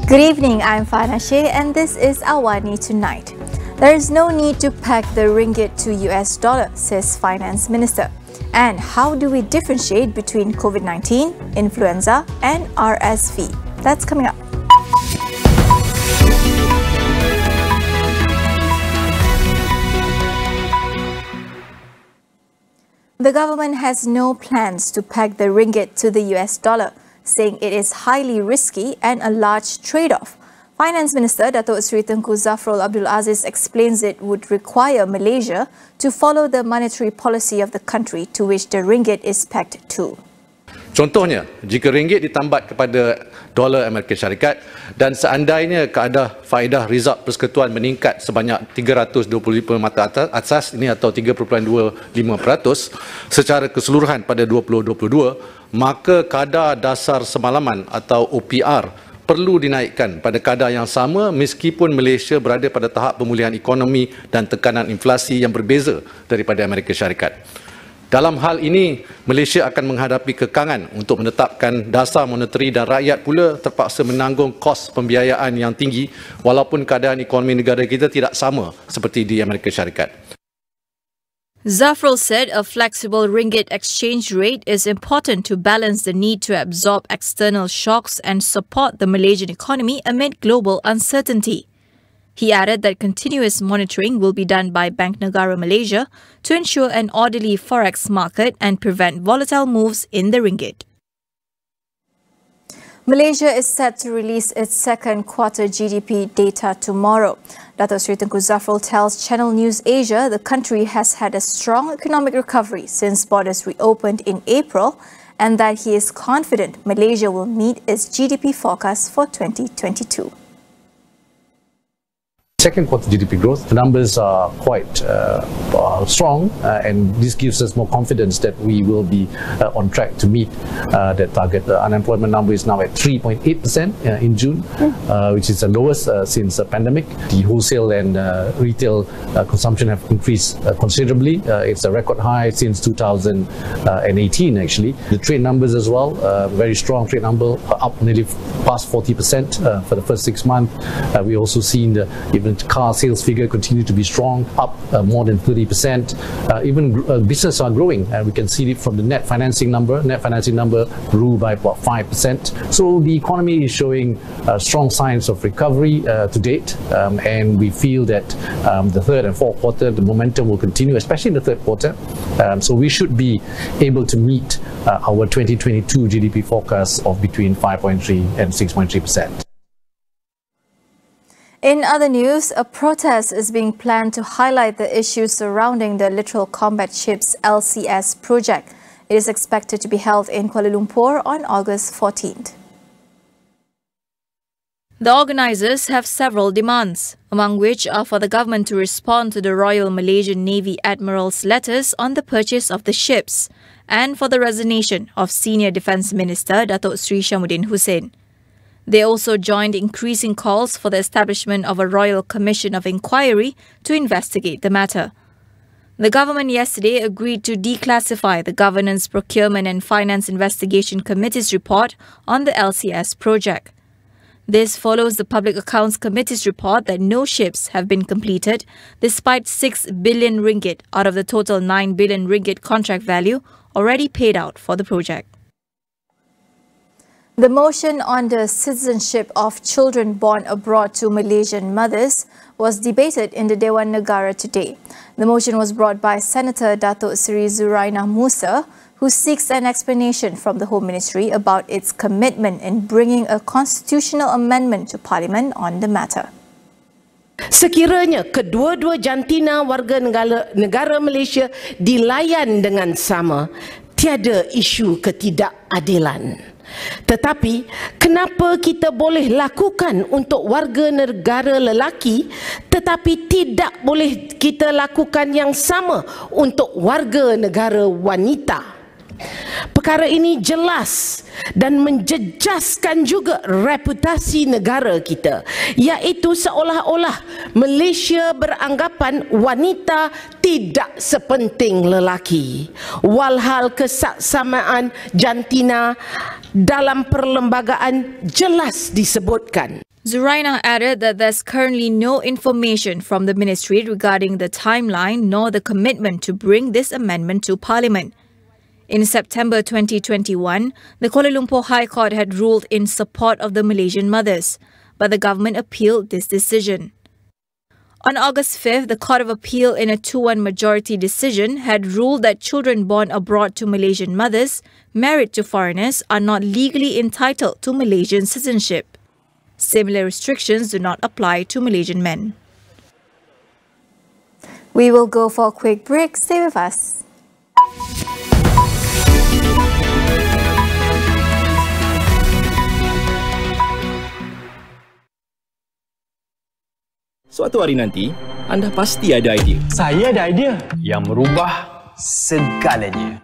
Good evening, I'm Fana Shea and this is AWANI Tonight. There is no need to peg the ringgit to US dollar, says Finance Minister. And how do we differentiate between COVID-19, influenza and RSV? That's coming up. The government has no plans to peg the ringgit to the US dollar, saying it is highly risky and a large trade-off. Finance Minister Datuk Seri Tengku Zafrul Abdul Aziz explains it would require Malaysia to follow the monetary policy of the country to which the ringgit is pegged to. Contohnya, jika ringgit ditambat kepada dolar Amerika Syarikat dan seandainya keadaan faedah rizab persekutuan meningkat sebanyak 325 mata asas ini atau 3.25% secara keseluruhan pada 2022, maka kadar dasar semalaman atau OPR perlu dinaikkan pada kadar yang sama meskipun Malaysia berada pada tahap pemulihan ekonomi dan tekanan inflasi yang berbeza daripada Amerika Syarikat. Dalam hal ini, Malaysia akan menghadapi kekangan untuk menetapkan dasar moneteri dan rakyat pula terpaksa menanggung kos pembiayaan yang tinggi walaupun keadaan ekonomi negara kita tidak sama seperti di Amerika Syarikat. Zafrul said a flexible ringgit exchange rate is important to balance the need to absorb external shocks and support the Malaysian economy amid global uncertainty. He added that continuous monitoring will be done by Bank Negara Malaysia to ensure an orderly forex market and prevent volatile moves in the ringgit. Malaysia is set to release its second quarter GDP data tomorrow. Datuk Seri Tengku Zafrul tells Channel News Asia the country has had a strong economic recovery since borders reopened in April and that he is confident Malaysia will meet its GDP forecast for 2022. Second quarter GDP growth, the numbers are quite strong and this gives us more confidence that we will be on track to meet that target. The unemployment number is now at 3.8% in June, which is the lowest since the pandemic. The wholesale and retail consumption have increased considerably. It's a record high since 2018 actually. The trade numbers as well, very strong trade number, up nearly past 40% for the first 6 months. We also seen even car sales figure continue to be strong, up more than 30%. Even business are growing, and we can see it from the net financing number. Net financing number grew by about 5%. So the economy is showing strong signs of recovery to date, and we feel that the third and fourth quarter, the momentum will continue, especially in the third quarter. So we should be able to meet our 2022 GDP forecast of between 5.3% and 6.3%. In other news, a protest is being planned to highlight the issues surrounding the Littoral Combat Ships LCS project. It is expected to be held in Kuala Lumpur on August 14th. The organisers have several demands, among which are for the government to respond to the Royal Malaysian Navy Admiral's letters on the purchase of the ships and for the resignation of Senior Defence Minister Datuk Seri Syamuddin Hussein. They also joined increasing calls for the establishment of a Royal Commission of Inquiry to investigate the matter. The government yesterday agreed to declassify the Governance, Procurement and Finance Investigation Committee's report on the LCS project. This follows the Public Accounts Committee's report that no ships have been completed despite 6 billion ringgit out of the total 9 billion ringgit contract value already paid out for the project. The motion on the citizenship of children born abroad to Malaysian mothers was debated in the Dewan Negara today. The motion was brought by Senator Datuk Seri Zurainah Musa, who seeks an explanation from the Home Ministry about its commitment in bringing a constitutional amendment to Parliament on the matter. Sekiranya kedua-dua jantina warga negara Malaysia dilayan dengan sama, tiada isu ketidakadilan. Tetapi, kenapa kita boleh lakukan untuk warga negara lelaki tetapi tidak boleh kita lakukan yang sama untuk warga negara wanita? Perkara ini jelas dan menjejaskan juga reputasi negara kita, iaitu seolah-olah Malaysia beranggapan wanita tidak sepenting lelaki. Walhal kesaksamaan jantina dalam perlembagaan jelas disebutkan. Zuraina added that there's currently no information from the ministry regarding the timeline nor the commitment to bring this amendment to Parliament. In September 2021, the Kuala Lumpur High Court had ruled in support of the Malaysian mothers, but the government appealed this decision. On August 5th, the Court of Appeal in a 2-1 majority decision had ruled that children born abroad to Malaysian mothers married to foreigners are not legally entitled to Malaysian citizenship. Similar restrictions do not apply to Malaysian men. We will go for a quick break. Stay with us. Suatu hari nanti, anda pasti ada idea. Saya ada idea yang merubah segalanya.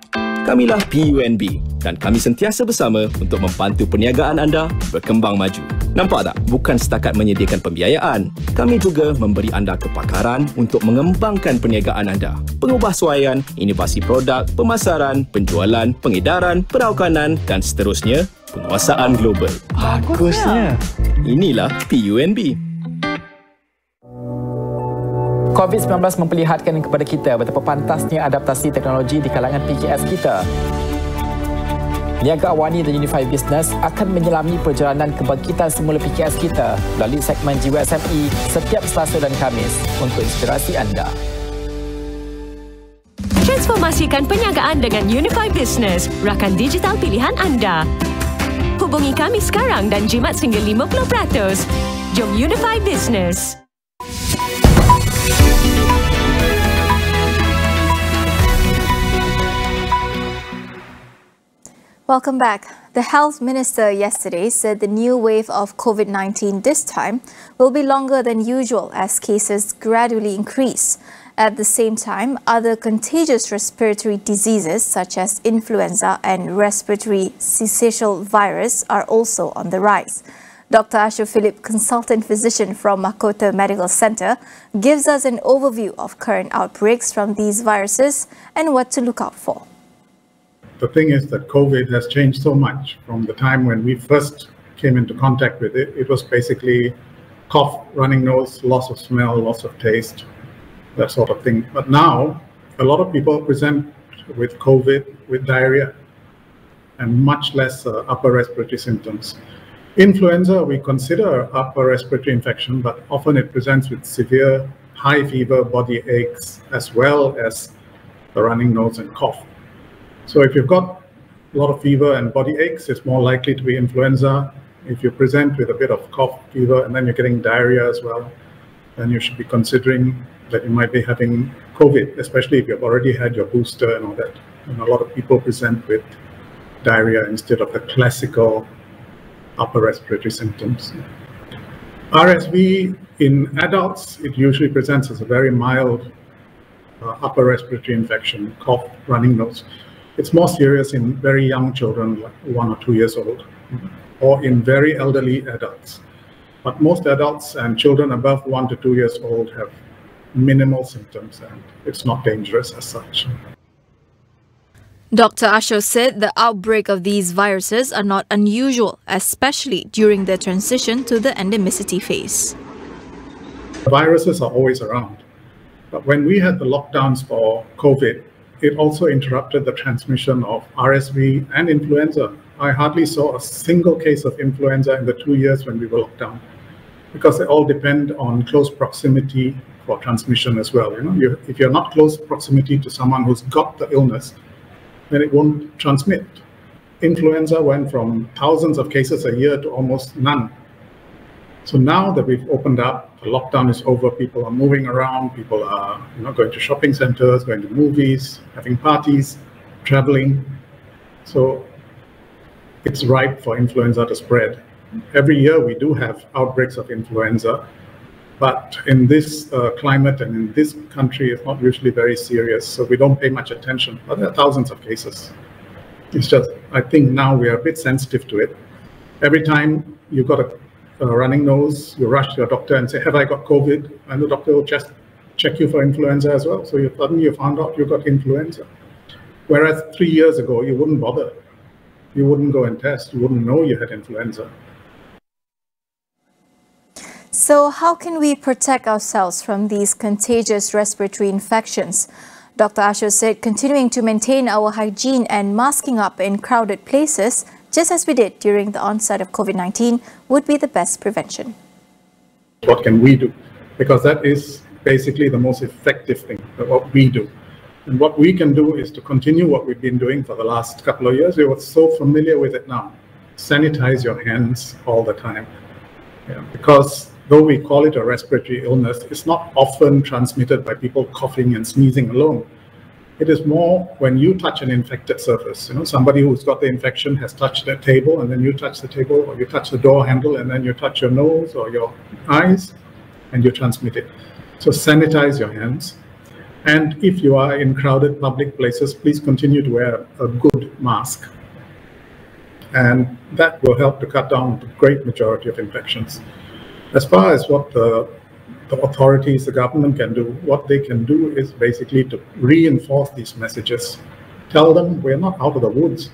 Kamilah PUNB dan kami sentiasa bersama untuk membantu perniagaan anda berkembang maju. Nampak tak? Bukan setakat menyediakan pembiayaan. Kami juga memberi anda kepakaran untuk mengembangkan perniagaan anda. Pengubahsuaian, inovasi produk, pemasaran, penjualan, pengedaran, peraukanan dan seterusnya, penguasaan global. Bagusnya. Inilah PUNB. COVID-19 memperlihatkan kepada kita betapa pantasnya adaptasi teknologi di kalangan PKS kita. Niaga AWANI dan Unified Business akan menyelami perjalanan kebangkitan semula PKS kita melalui segmen Jiwa SME setiap Selasa dan Khamis untuk inspirasi anda. Transformasikan perniagaan dengan Unified Business, rakan digital pilihan anda. Hubungi kami sekarang dan jimat sehingga 50%. Jom Unified Business. Welcome back. The Health Minister yesterday said the new wave of COVID-19 this time will be longer than usual as cases gradually increase. At the same time, other contagious respiratory diseases such as influenza and respiratory syncytial virus are also on the rise. Dr. Astro, consultant physician from Mahkota Medical Centre, gives us an overview of current outbreaks from these viruses and what to look out for. The thing is that COVID has changed so much from the time when we first came into contact with it. It was basically cough, running nose, loss of smell, loss of taste, that sort of thing. But now, a lot of people present with COVID, with diarrhea, and much less upper respiratory symptoms. Influenza, we consider upper respiratory infection, but often it presents with severe high fever, body aches, as well as the running nose and cough. So if you've got a lot of fever and body aches, it's more likely to be influenza. If you present with a bit of cough, fever, and then you're getting diarrhea as well, then you should be considering that you might be having COVID, especially if you've already had your booster and all that. And a lot of people present with diarrhea instead of the classical upper respiratory symptoms. RSV in adults, it usually presents as a very mild upper respiratory infection, cough, running nose. It's more serious in very young children, like 1 or 2 years old, or in very elderly adults. But most adults and children above 1 to 2 years old have minimal symptoms, and it's not dangerous as such. Dr. Astro said the outbreak of these viruses are not unusual, especially during the transition to the endemicity phase. Viruses are always around. But when we had the lockdowns for COVID, it also interrupted the transmission of RSV and influenza. I hardly saw a single case of influenza in the 2 years when we were locked down, because they all depend on close proximity for transmission as well. If you're not close proximity to someone who's got the illness, then it won't transmit. Influenza went from thousands of cases a year to almost none. So now that we've opened up, the lockdown is over, people are moving around, people are going to shopping centers, going to movies, having parties, traveling. So it's ripe for influenza to spread. Every year we do have outbreaks of influenza, but in this climate and in this country, it's not usually very serious, so we don't pay much attention. But there are thousands of cases. It's just, I think now we are a bit sensitive to it. Every time you've got a running nose, you rush to your doctor and say, have I got COVID? And the doctor will just check you for influenza as well. So suddenly you found out you got influenza. Whereas 3 years ago, you wouldn't bother. You wouldn't go and test. You wouldn't know you had influenza. So how can we protect ourselves from these contagious respiratory infections? Dr. Astro said continuing to maintain our hygiene and masking up in crowded places, just as we did during the onset of COVID-19, would be the best prevention. What can we do? Because that is basically the most effective thing, what we do. And what we can do is to continue what we've been doing for the last couple of years. We were so familiar with it now. Sanitize your hands all the time. Because though we call it a respiratory illness, it's not often transmitted by people coughing and sneezing alone. It is more when you touch an infected surface. Somebody who's got the infection has touched their table, and then you touch the table, or you touch the door handle, and then you touch your nose or your eyes, and you transmit it. So sanitize your hands. And if you are in crowded public places, please continue to wear a good mask. And that will help to cut down the great majority of infections. As far as what the authorities, the government can do, what they can do is basically to reinforce these messages. Tell them we're not out of the woods.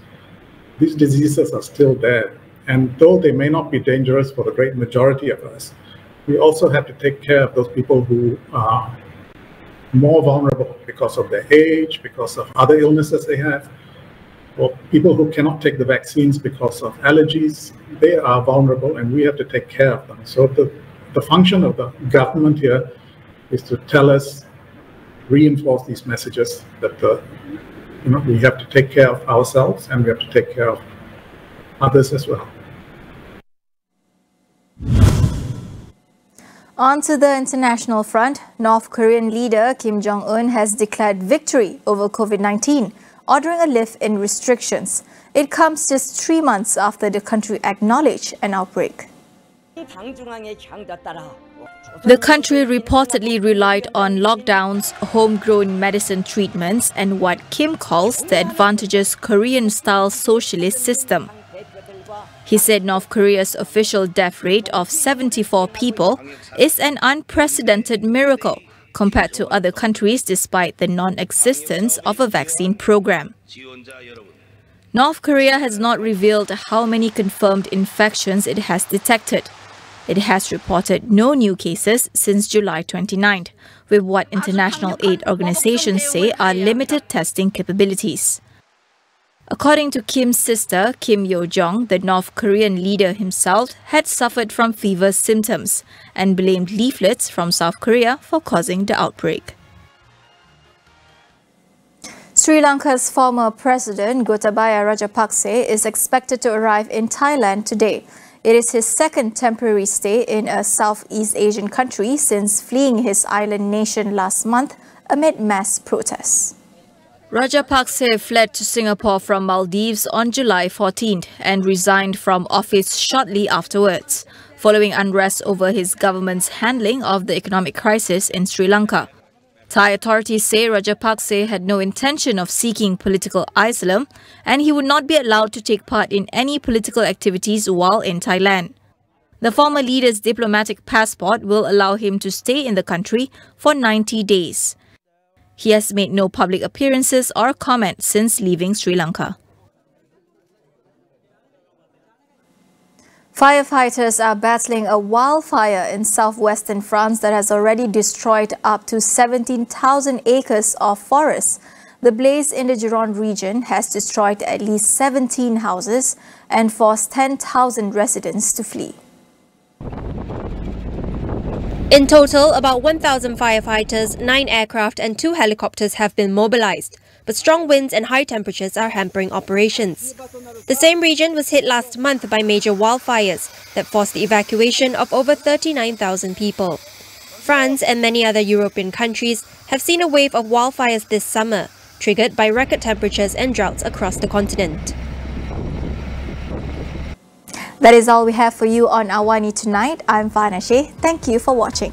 These diseases are still there. And though they may not be dangerous for the great majority of us, we also have to take care of those people who are more vulnerable because of their age, because of other illnesses they have, or people who cannot take the vaccines because of allergies. They are vulnerable and we have to take care of them. So the function of the government here is to tell us, reinforce these messages that we have to take care of ourselves and we have to take care of others as well. On to the international front, North Korean leader Kim Jong-un has declared victory over COVID-19, ordering a lift in restrictions. It comes just 3 months after the country acknowledged an outbreak. The country reportedly relied on lockdowns, homegrown medicine treatments, and what Kim calls the advantageous Korean-style socialist system. He said North Korea's official death rate of 74 people is an unprecedented miracle compared to other countries despite the non-existence of a vaccine program. North Korea has not revealed how many confirmed infections it has detected. It has reported no new cases since July 29th, with what international aid organizations say are limited testing capabilities. According to Kim's sister, Kim Yo-jong, the North Korean leader himself had suffered from fever symptoms and blamed leaflets from South Korea for causing the outbreak. Sri Lanka's former president, Gotabaya Rajapaksa, is expected to arrive in Thailand today. It is his second temporary stay in a Southeast Asian country since fleeing his island nation last month amid mass protests. Rajapaksa fled to Singapore from Maldives on July 14th and resigned from office shortly afterwards, following unrest over his government's handling of the economic crisis in Sri Lanka. Thai authorities say Rajapaksa had no intention of seeking political asylum and he would not be allowed to take part in any political activities while in Thailand. The former leader's diplomatic passport will allow him to stay in the country for 90 days. He has made no public appearances or comments since leaving Sri Lanka. Firefighters are battling a wildfire in southwestern France that has already destroyed up to 17,000 acres of forest. The blaze in the Gironde region has destroyed at least 17 houses and forced 10,000 residents to flee. In total, about 1,000 firefighters, 9 aircraft and 2 helicopters have been mobilized, but strong winds and high temperatures are hampering operations. The same region was hit last month by major wildfires that forced the evacuation of over 39,000 people. France and many other European countries have seen a wave of wildfires this summer, triggered by record temperatures and droughts across the continent. That is all we have for you on AWANI tonight. I'm Vanashe. Thank you for watching.